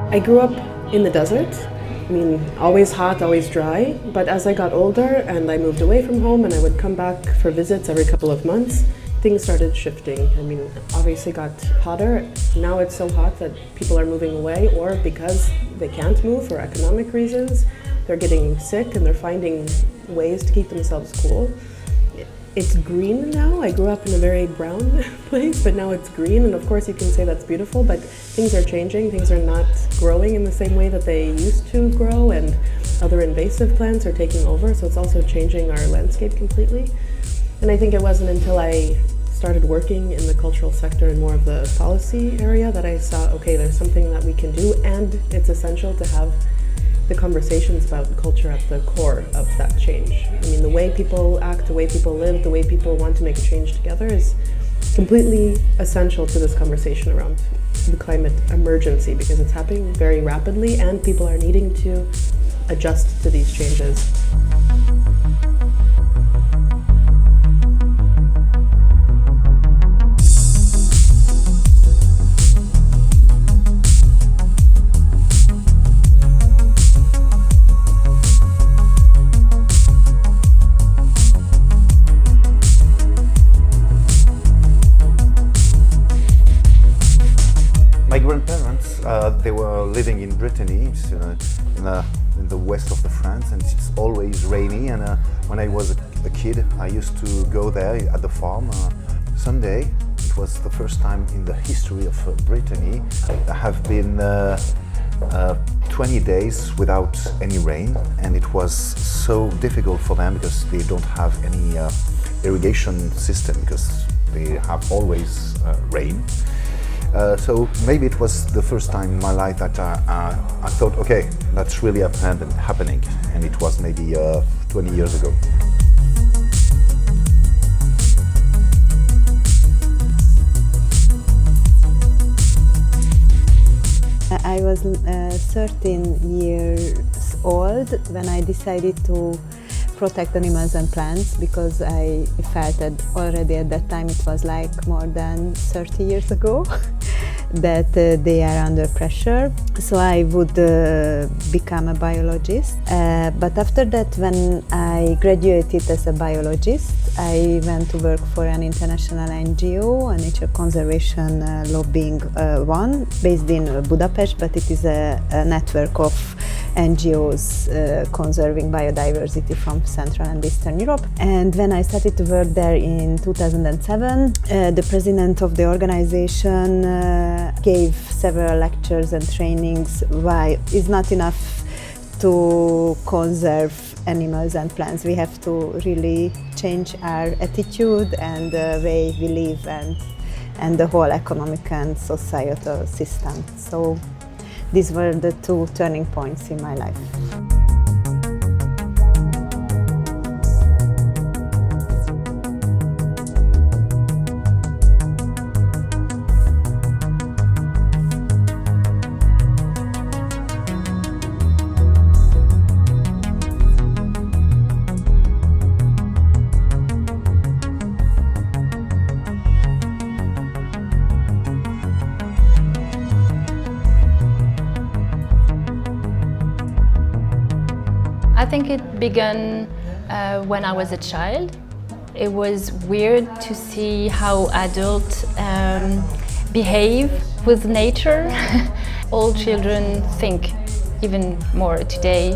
I grew up in the desert. I mean, always hot, always dry. But as I got older and I moved away from home and I would come back for visits every couple of months, things started shifting. I mean, obviously got hotter. Now it's so hot that people are moving away, or because they can't move for economic reasons, they're getting sick and they're finding ways to keep themselves cool. It's green now. I grew up in a very brown place, but now it's green, and of course you can say that's beautiful, but things are changing. Things are not growing in the same way that they used to grow, and other invasive plants are taking over, so it's also changing our landscape completely. And I think it wasn't until I started working in the cultural sector in more of the policy area that I saw, okay, there's something that we can do, and it's essential to have the conversations about culture at the core of that change. I mean, the way people act, the way people live, the way people want to make a change together is completely essential to this conversation around the climate emergency, because it's happening very rapidly and people are needing to adjust to these changes. My grandparents, they were living in Brittany, in the west of the France, and it's always rainy. And when I was a kid, I used to go there at the farm. Sunday, it was the first time in the history of Brittany. I have been 20 days without any rain, and it was so difficult for them because they don't have any irrigation system, because they have always rain. So maybe it was the first time in my life that I thought, okay, that's really happening, and it was maybe 20 years ago. I was 13 years old when I decided to protect animals and plants, because I felt that already at that time, it was like more than 30 years ago, that they are under pressure. So I would become a biologist. But after that, when I graduated as a biologist, I went to work for an international NGO, a nature conservation lobbying one, based in Budapest, but it is a network of NGOs conserving biodiversity from Central and Eastern Europe. And when I started to work there in 2007, the president of the organization gave several lectures and trainings why it's not enough to conserve animals and plants. We have to really change our attitude and the way we live and the whole economic and societal system. So these were the two turning points in my life. I think it began when I was a child. It was weird to see how adults behave with nature. All children think, even more today,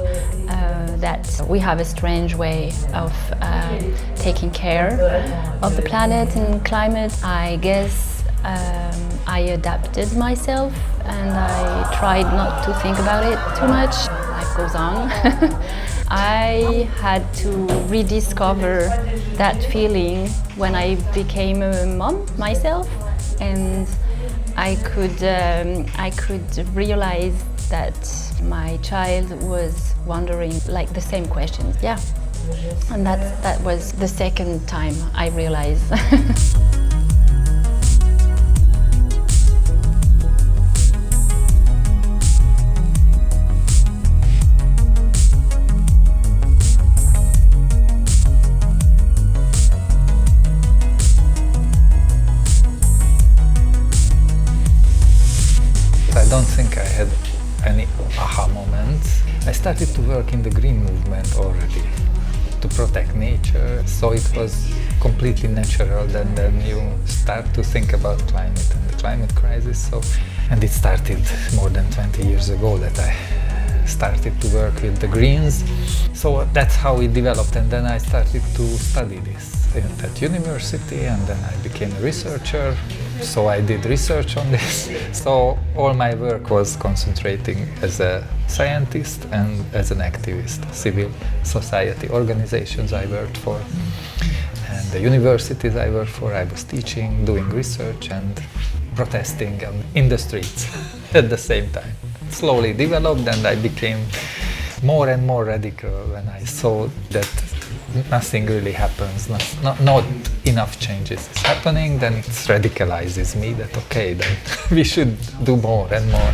that we have a strange way of taking care of the planet and climate. I guess I adapted myself and I tried not to think about it too much. Life goes on. I had to rediscover that feeling when I became a mom myself, and I could realize that my child was wondering like the same questions. Yeah, and that was the second time I realized. I don't think I moment, I started to work in the green movement already, to protect nature. So it was completely natural that then you start to think about climate and the climate crisis. And it started more than 20 years ago that I started to work with the Greens. So that's how it developed, and then I started to study this at university, and then I became a researcher. So I did research on this. So all my work was concentrating as a scientist and as an activist. Civil society organizations I worked for, and the universities I worked for, I was teaching, doing research and protesting in the streets at the same time. Slowly developed, and I became more and more radical when I saw that nothing really happens, not enough changes is happening. Then it radicalizes me that okay, then we should do more and more.